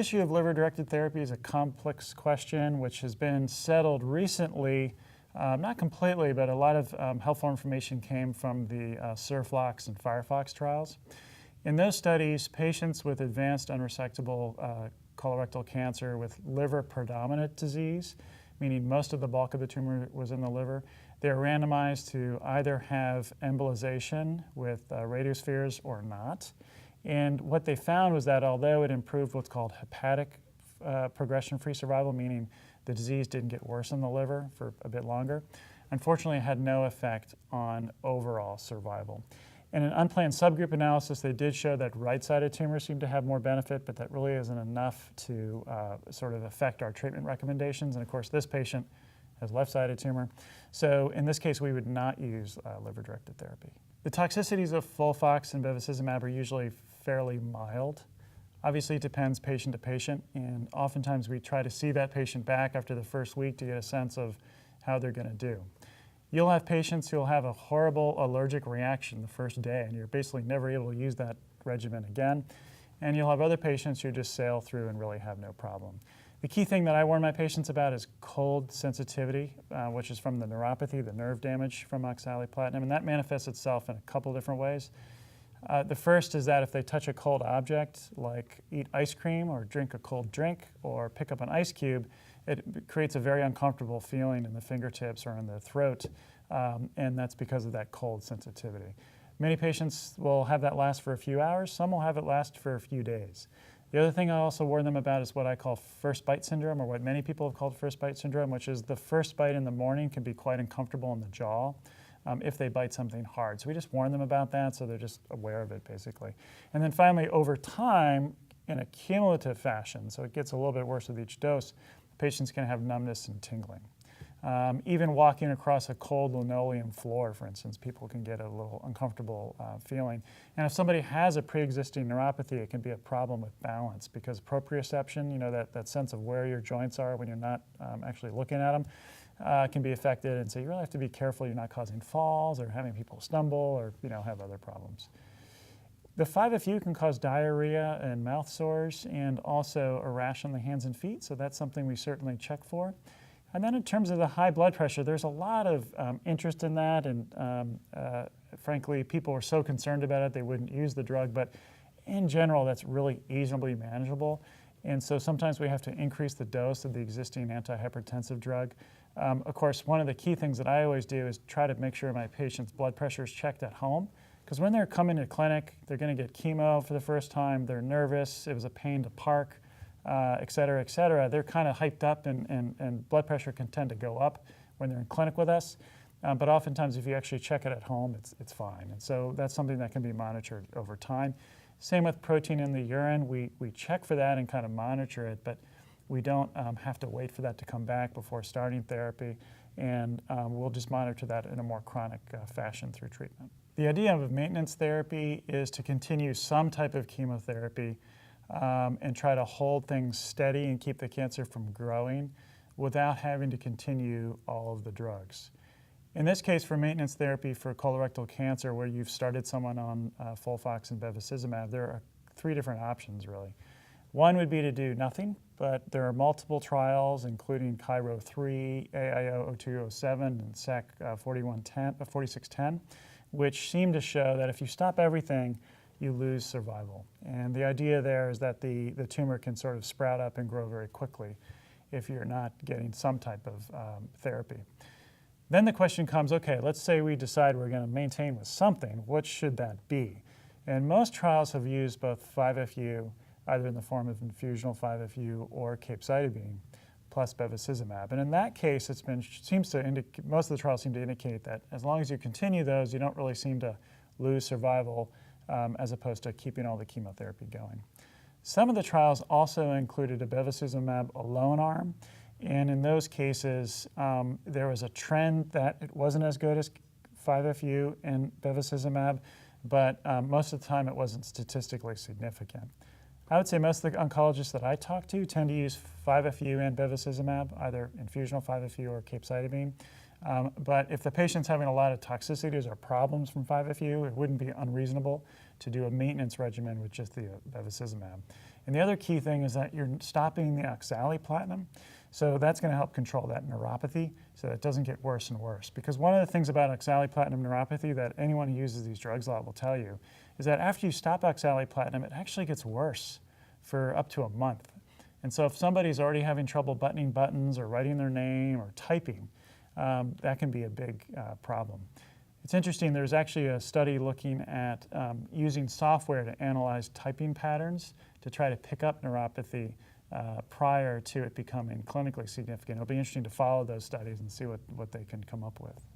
issue of liver-directed therapy is a complex question which has been settled recently, not completely, but a lot of helpful information came from the FOLFOX and FOLFOX trials. In those studies, patients with advanced unresectable colorectal cancer with liver-predominant disease, meaning most of the bulk of the tumor was in the liver, they were randomized to either have embolization with radiospheres or not. And what they found was that although it improved what's called hepatic progression-free survival, meaning the disease didn't get worse in the liver for a bit longer, unfortunately it had no effect on overall survival. In an unplanned subgroup analysis, they did show that right-sided tumors seemed to have more benefit, but that really isn't enough to sort of affect our treatment recommendations. And of course, this patient has left-sided tumor. So in this case, we would not use liver-directed therapy. The toxicities of FOLFOX and bevacizumab are usually fairly mild. Obviously, it depends patient to patient, and oftentimes we try to see that patient back after the first week to get a sense of how they're going to do. You'll have patients who'll have a horrible allergic reaction the first day, and you're basically never able to use that regimen again. And you'll have other patients who just sail through and really have no problem. The key thing that I warn my patients about is cold sensitivity, which is from the neuropathy, the nerve damage from oxaliplatin, and that manifests itself in a couple different ways. The first is that if they touch a cold object, like eat ice cream or drink a cold drink or pick up an ice cube, it creates a very uncomfortable feeling in the fingertips or in the throat, and that's because of that cold sensitivity. Many patients will have that last for a few hours. Some will have it last for a few days. The other thing I also warn them about is what I call first bite syndrome, or what many people have called first bite syndrome, which is the first bite in the morning can be quite uncomfortable in the jaw if they bite something hard. So we just warn them about that so they're just aware of it, basically. And then finally, over time, in a cumulative fashion, so it gets a little bit worse with each dose, patients can have numbness and tingling. Even walking across a cold linoleum floor, for instance, people can get a little uncomfortable feeling. And if somebody has a pre-existing neuropathy, it can be a problem with balance because proprioception, you know, that sense of where your joints are when you're not actually looking at them, can be affected. And so you really have to be careful you're not causing falls or having people stumble or, you know, have other problems. The 5-FU can cause diarrhea and mouth sores and also a rash on the hands and feet, so that's something we certainly check for. And then in terms of the high blood pressure, there's a lot of interest in that, and frankly, people are so concerned about it they wouldn't use the drug, but in general, that's really easily manageable. And so sometimes we have to increase the dose of the existing antihypertensive drug. Of course, one of the key things that I always do is try to make sure my patient's blood pressure is checked at home. Because when they're coming to clinic, they're going to get chemo for the first time, they're nervous, it was a pain to park, et cetera, they're kind of hyped up and blood pressure can tend to go up when they're in clinic with us. But oftentimes if you actually check it at home, it's fine. And so that's something that can be monitored over time. Same with protein in the urine. We check for that and kind of monitor it, but we don't have to wait for that to come back before starting therapy. And we'll just monitor that in a more chronic fashion through treatment. The idea of maintenance therapy is to continue some type of chemotherapy and try to hold things steady and keep the cancer from growing without having to continue all of the drugs. In this case, for maintenance therapy for colorectal cancer, where you've started someone on FOLFOX and bevacizumab, there are 3 different options, really. One would be to do nothing, but there are multiple trials, including CAIRO3, AIO-0207, and SEC 4610, which seem to show that if you stop everything, you lose survival. And the idea there is that the tumor can sort of sprout up and grow very quickly if you're not getting some type of therapy. Then the question comes, okay, let's say we decide we're going to maintain with something. What should that be? And most trials have used both 5-FU, either in the form of infusional 5-FU or capecitabine, plus bevacizumab. And in that case, most of the trials seem to indicate that as long as you continue those, you don't really seem to lose survival as opposed to keeping all the chemotherapy going. Some of the trials also included a bevacizumab alone arm. And in those cases, there was a trend that it wasn't as good as 5-FU and bevacizumab, but most of the time it wasn't statistically significant. I would say most of the oncologists that I talk to tend to use 5-FU and bevacizumab, either infusional 5-FU or capecitabine. But if the patient's having a lot of toxicities or problems from 5-FU, it wouldn't be unreasonable to do a maintenance regimen with just the bevacizumab. And the other key thing is that you're stopping the oxaliplatinum. So that's going to help control that neuropathy so that it doesn't get worse and worse. Because one of the things about oxaliplatinum neuropathy that anyone who uses these drugs a lot will tell you is that after you stop oxaliplatinum, it actually gets worse for up to a month. And so if somebody's already having trouble buttoning buttons or writing their name or typing, that can be a big problem. It's interesting, there's actually a study looking at using software to analyze typing patterns to try to pick up neuropathy prior to it becoming clinically significant. It'll be interesting to follow those studies and see what they can come up with.